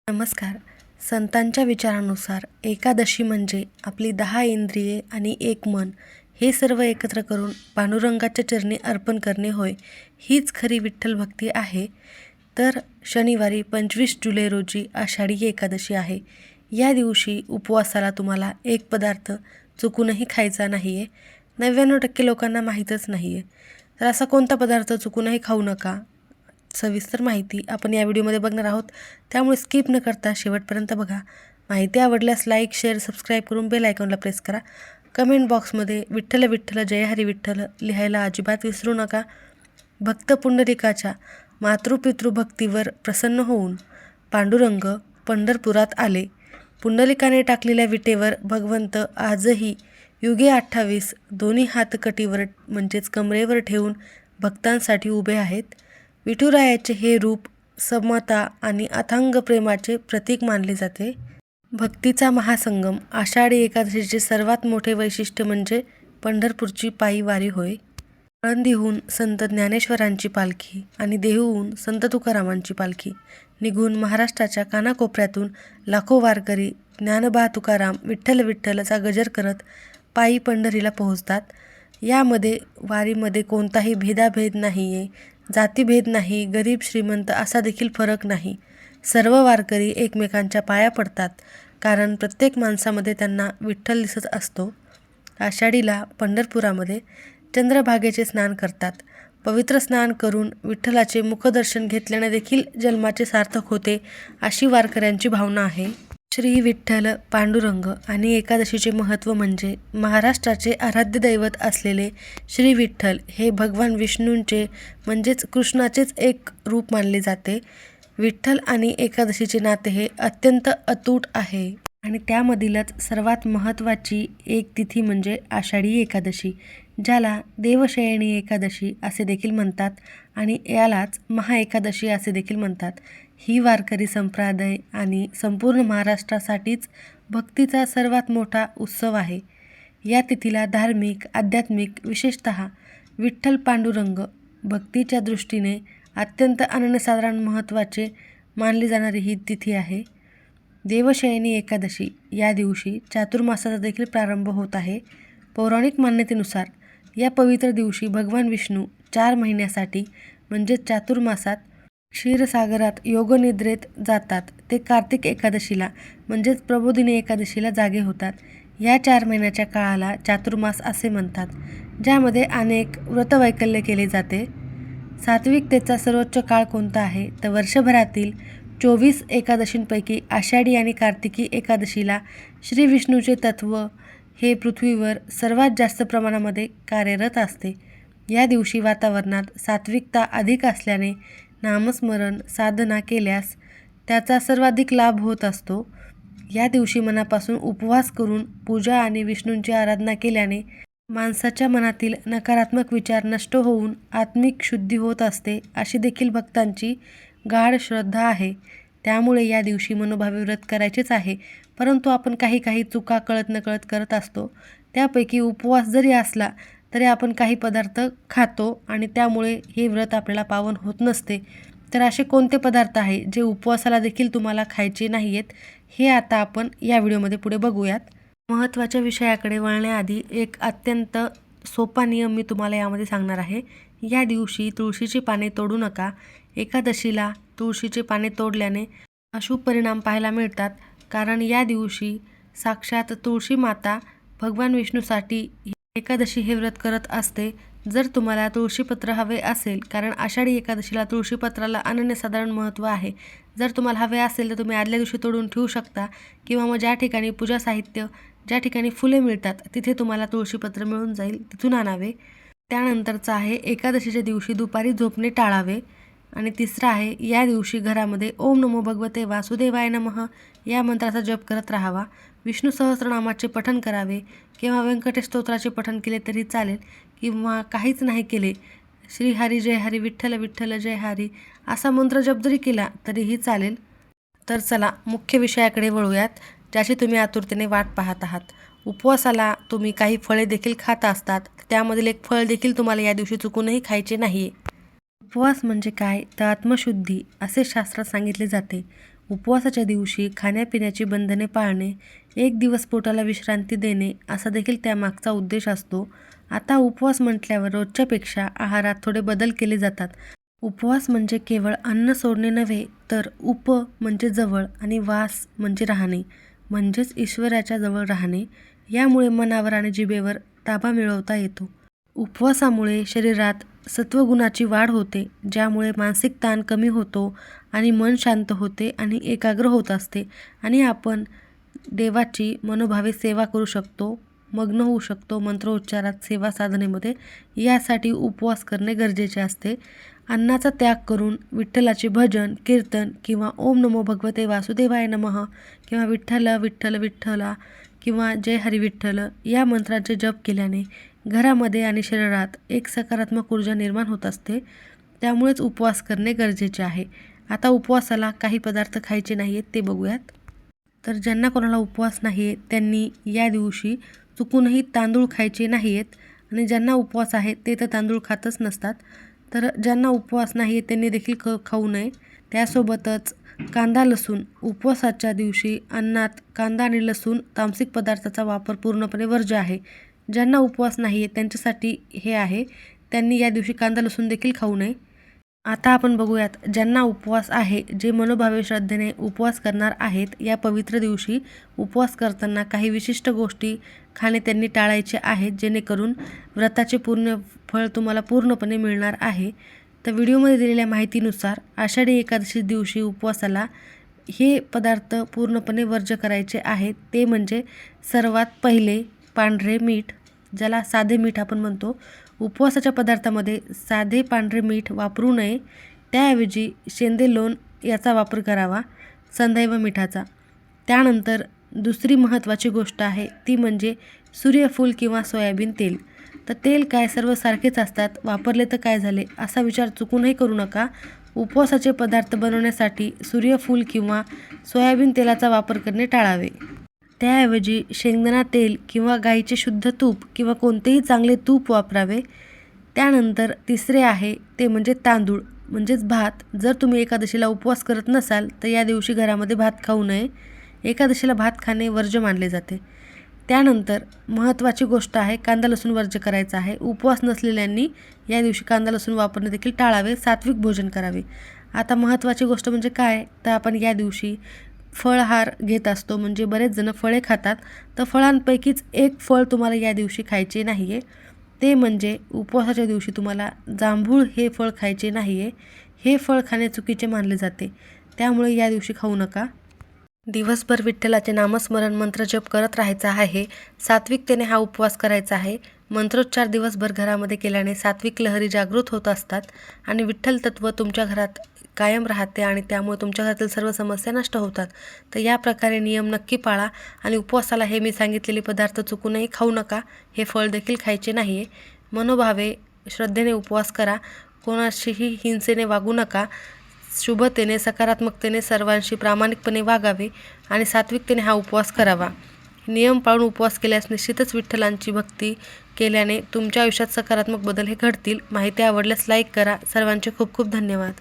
नमस्कार. संतांच्या विचारानुसार एकादशी म्हणजे आपली 10 इंद्रिये आणि एक मन हे सर्व एकत्र करून पांडुरंगाच्या चरणी अर्पण करणे होय. हीच खरी विठ्ठल भक्ती आहे. तर शनिवारी 25 जुलै रोजी आषाढी एकादशी आहे. या दिवशी उपवासाला तुम्हाला एक पदार्थ चुकूनही खायचा नाही आहे. 99% लोकांना माहीतच नाही आहे. तर असा कोणता पदार्थ चुकूनही खाऊ नका. सविस्तर माहिती आपण या व्हिडिओमध्ये बघणार आहोत, त्यामुळे स्किप न करता शेवटपर्यंत बघा. माहिती आवडल्यास लाईक, शेअर, सबस्क्राईब करून बेल आयकॉनला प्रेस करा. कमेंट बॉक्समध्ये विठ्ठल विठ्ठल जय हरी विठ्ठल लिहायला अजिबात विसरू नका. भक्त पुंडलिकाच्या मातृपितृभक्तीवर प्रसन्न होऊन पांडुरंग पंढरपुरात आले. पुंडलिकाने टाकलेल्या विटेवर भगवंत आजही युगे 28 दोन्ही हात कटीवर म्हणजेच कमरेवर ठेवून भक्तांसाठी उभे आहेत. विठुरायाचे हे रूप समता आणि अथांग प्रेमाचे प्रतीक मानले जाते. भक्तीचा महासंगम आषाढी एकादशीचे सर्वात मोठे वैशिष्ट्य म्हणजे पंढरपूरची पायी वारी होय. आळंदीहून संत ज्ञानेश्वरांची पालखी आणि देहूहून संत तुकारामांची पालखी निघून महाराष्ट्राच्या कानाकोपऱ्यातून लाखो वारकरी ज्ञानबा तुकाराम विठ्ठल विठ्ठलचा गजर करत पायी पंढरीला पोहोचतात. यामध्ये वारीमध्ये कोणताही भेदाभेद नाही आहे, जातीभेद नाही, गरीब श्रीमंत असा देखील फरक नाही. सर्व वारकरी एकमेकांच्या पाया पडतात, कारण प्रत्येक माणसामध्ये त्यांना विठ्ठल दिसत असतो. आषाढीला पंढरपुरामध्ये चंद्रभागेचे स्नान करतात. पवित्र स्नान करून विठ्ठलाचे मुखदर्शन घेतल्याने देखील जन्माचे सार्थक होते, अशी वारकऱ्यांची भावना आहे. श्री विठ्ठल पांडुरंग आणि एकादशीचे महत्त्व म्हणजे महाराष्ट्राचे आराध्य दैवत असलेले श्री विठ्ठल हे भगवान विष्णूंचे म्हणजेच कृष्णाचेच एक रूप मानले जाते. विठ्ठल आणि एकादशीचे नाते हे अत्यंत अतूट आहे आणि त्यामधीलच सर्वात महत्त्वाची एक तिथी म्हणजे आषाढी एकादशी, ज्याला देवशयनी एकादशी असे देखील म्हणतात आणि यालाच महाएकादशी असे देखील म्हणतात. ही वारकरी संप्रदाय आणि संपूर्ण महाराष्ट्रासाठीच भक्तीचा सर्वात मोठा उत्सव आहे. या तिथीला धार्मिक, आध्यात्मिक, विशेषतः विठ्ठल पांडुरंग भक्तीच्या दृष्टीने अत्यंत अनन्यसाधारण महत्त्वाचे मानली जाणारी ही तिथी आहे. देवशयनी एकादशी या दिवशी चातुर्मासाचा देखील प्रारंभ होत आहे. पौराणिक मान्यतेनुसार या पवित्र दिवशी भगवान विष्णू 4 महिन्यासाठी म्हणजेच चातुर्मासात क्षीरसागरात योगनिद्रेत जातात. ते कार्तिक एकादशीला म्हणजेच प्रबोधिनी एकादशीला जागे होतात. या 4 महिन्याच्या काळाला चातुर्मास असे म्हणतात, ज्यामध्ये अनेक व्रतवैकल्य केले जाते. सात्विकतेचा सर्वोच्च काळ कोणता आहे तर वर्षभरातील 24 एकादशींपैकी आषाढी आणि कार्तिकी एकादशीला श्री विष्णूचे तत्व हे पृथ्वीवर सर्वात जास्त प्रमाणामध्ये कार्यरत असते. या दिवशी वातावरणात सात्विकता अधिक असल्याने नामस्मरण साधना केल्यास त्याचा सर्वाधिक लाभ होत असतो. या दिवशी मनापासून उपवास करून पूजा आणि विष्णूंची आराधना केल्याने माणसाच्या मनातील नकारात्मक विचार नष्ट होऊन आत्मिक शुद्धी होत असते, अशी देखील भक्तांची गाढ श्रद्धा आहे. त्यामुळे या दिवशी मनोभावे व्रत करायचेच आहे, परंतु आपण काही चुका कळत नकळत करत असतो. त्यापैकी उपवास जरी असला तरी आपण काही पदार्थ खातो आणि त्यामुळे हे व्रत आपल्याला पावन होत नसते. तर असे कोणते पदार्थ आहे जे उपवासाला देखील तुम्हाला खायचे नाही आहेत, हे आता आपण या व्हिडिओमध्ये पुढे बघूयात. महत्त्वाच्या विषयाकडे वळण्याआधी एक अत्यंत सोपा नियम मी तुम्हाला यामध्ये सांगणार आहे. या दिवशी तुळशीची पाने तोडू नका. एकादशीला तुळशीची पाने तोडल्याने अशुभ परिणाम पाहायला मिळतात, कारण या दिवशी साक्षात तुळशी माता भगवान विष्णूसाठी एकादशी हे व्रत करत असते. जर तुम्हाला तुळशीपत्र हवे असेल, कारण आषाढी एकादशीला तुळशीपत्राला अनन्यसाधारण महत्त्व आहे, जर तुम्हाला हवे असेल तर तुम्ही आदल्या दिवशी तोडून ठेवू शकता, किंवा मग ज्या ठिकाणी पूजा साहित्य, ज्या ठिकाणी फुले मिळतात तिथे तुम्हाला तुळशीपत्र मिळून जाईल, तिथून आणावे. त्यानंतरचं आहे एकादशीच्या दिवशी दुपारी झोपणे टाळावे. आणि तिसरं आहे या दिवशी घरामध्ये ओम नमो भगवते वासुदेवाय नमः या मंत्राचा जप करत राहावा. विष्णू सहस्रनामाचे पठण करावे किंवा व्यंकटेश स्तोत्राचे पठण केले तरी चालेल, किंवा काहीच नाही केले श्री हरी जय हरी विठ्ठल विठ्ठल जय हरी असा मंत्र जप जरी केला तरीही चालेल. तर चला मुख्य विषयाकडे वळूयात, ज्याची तुम्ही आतुरतेने वाट पाहत आहात. उपवासाला तुम्ही काही फळे देखील खात असतात, त्यामधील एक फळ देखील तुम्हाला या दिवशी चुकूनही खायचे नाही. उपवास म्हणजे काय तर आत्मशुद्धी असे शास्त्रात सांगितले जाते. उपवासाच्या दिवशी खाण्यापिण्याची बंधने पाळणे, एक दिवस पोटाला विश्रांती देणे असा देखील त्यामागचा उद्देश असतो. आता उपवास म्हटल्यावर रोजच्यापेक्षा आहारात थोडे बदल केले जातात. उपवास म्हणजे केवळ अन्न सोडणे नव्हे, तर उप म्हणजे जवळ आणि वास म्हणजे राहणे, म्हणजेच ईश्वराच्या जवळ राहणे. यामुळे मनावर आणि जिभेवर ताबा मिळवता येतो. उपवासामुळे शरीरात सत्वगुणाची वाढ होते, ज्यामुळे मानसिक ताण कमी होतो आणि मन शांत होते आणि एकाग्र होत असते आणि आपण देवाची मनोभावे सेवा करू शकतो, मग्न होऊ शकतो मंत्रोच्चारात, सेवा साधनेमध्ये. यासाठी उपवास करणे गरजेचे असते. अन्नाचा त्याग करून विठ्ठलाचे भजन, कीर्तन किंवा ओम नमो भगवते वासुदेवाय नमः किंवा विठ्ठल विठ्ठल विठ्ठला किंवा जय हरी विठ्ठल या मंत्रांचे जप केल्याने घरामध्ये आणि शरीरात एक सकारात्मक ऊर्जा निर्माण होत असते. त्यामुळेच उपवास करणे गरजेचे आहे. आता उपवासाला काही पदार्थ खायचे नाही आहेत ते बघूयात. तर ज्यांना कोणाला उपवास नाही आहे त्यांनी या दिवशी चुकूनही तांदूळ खायचे नाही आहेत आणि ज्यांना उपवास आहे ते तर तांदूळ खातच नसतात. तर ज्यांना उपवास नाही आहे त्यांनी देखील खाऊ नये. त्यासोबतच कांदा लसूण, उपवासाच्या दिवशी अन्नात कांदा आणि लसूण तामसिक पदार्थाचा वापर पूर्णपणे वर्ज्य आहे. ज्यांना उपवास नाही आहे त्यांच्यासाठी हे आहे, त्यांनी या दिवशी कांदा लसूण देखील खाऊ नये. आता आपण बघूयात ज्यांना उपवास आहे, जे मनोभावे श्रद्धेने उपवास करणार आहेत. या पवित्र दिवशी उपवास करताना काही विशिष्ट गोष्टी खाणे त्यांनी टाळायचे आहेत, जेणेकरून व्रताचे पूर्ण फळ तुम्हाला पूर्णपणे मिळणार आहे. तर व्हिडिओमध्ये दिलेल्या माहितीनुसार आषाढी एकादशी दिवशी उपवासाला हे पदार्थ पूर्णपणे वर्ज्य करायचे आहेत. ते म्हणजे सर्वात पहिले पांढरे मीठ, ज्याला साधे मीठ आपण म्हणतो. उपवासाच्या पदार्थामध्ये साधे पांढरे मीठ वापरू नये. त्याऐवजी शेंदे लोण याचा वापर करावा, संदैव मिठाचा. त्यानंतर दुसरी महत्त्वाची गोष्ट आहे ती म्हणजे सूर्यफूल किंवा सोयाबीन तेल. तर तेल काय सर्व सारखेच असतात, वापरले तर काय झाले असा विचार चुकूनही करू नका. उपवासाचे पदार्थ बनवण्यासाठी सूर्यफूल किंवा सोयाबीन तेलाचा वापर करणे टाळावे. त्याऐवजी शेंगदाणा तेल किंवा गाईचे शुद्ध तूप किंवा कोणतेही चांगले तूप वापरावे. त्यानंतर तिसरे आहे ते म्हणजे तांदूळ म्हणजेच भात. जर तुम्ही एकादशीला उपवास करत नसाल तर या दिवशी घरामध्ये भात खाऊ नये. एकादशीला भात खाणे वर्ज्य मानले जाते. त्यानंतर महत्त्वाची गोष्ट आहे कांदा लसूण वर्ज्य करायचा आहे. उपवास नसलेल्यांनी या दिवशी कांदा लसूण वापरणे देखील टाळावे, सात्विक भोजन करावे. आता महत्त्वाची गोष्ट म्हणजे काय, तर आपण या दिवशी फळहार घेत असतो, म्हणजे बरेच जण फळे खातात. तर फळांपैकीच एक फळ तुम्हाला या दिवशी खायचे नाही आहे, ते म्हणजे उपवासाच्या दिवशी तुम्हाला जांभूळ हे फळ खायचे नाही आहे. हे फळ खाणे चुकीचे मानले जाते, त्यामुळे या दिवशी खाऊ नका. दिवसभर विठ्ठलाचे नामस्मरण मंत्र जप करत राहायचा आहे. सात्विकतेने हा उपवास करायचा आहे. मंत्रोच्चार दिवसभर घरामध्ये केल्याने सात्विक लहरी जागृत होत असतात आणि विठ्ठल तत्व तुमच्या घरात कायम राहते आणि त्यामुळे तुमच्या घरातील सर्व समस्या नष्ट होतात. तर या प्रकारे नियम नक्की पाळा आणि उपवासाला हे मी सांगितलेले पदार्थ चुकूनही खाऊ नका. हे फळ देखील खायचे नाही आहे. मनोभावे श्रद्धेने उपवास करा. कोणाशीही हिंसेने वागू नका. शुभतेने, सकारात्मकतेने सर्वांशी प्रामाणिकपणे वागावे आणि सात्विकतेने हा उपवास करावा. नियम पाळून उपवास केल्यास निश्चितच विठ्ठलांची भक्ती केल्याने तुमच्या आयुष्यात सकारात्मक बदल हे घडतील. माहिती आवडल्यास लाईक करा. सर्वांचे खूप खूप धन्यवाद.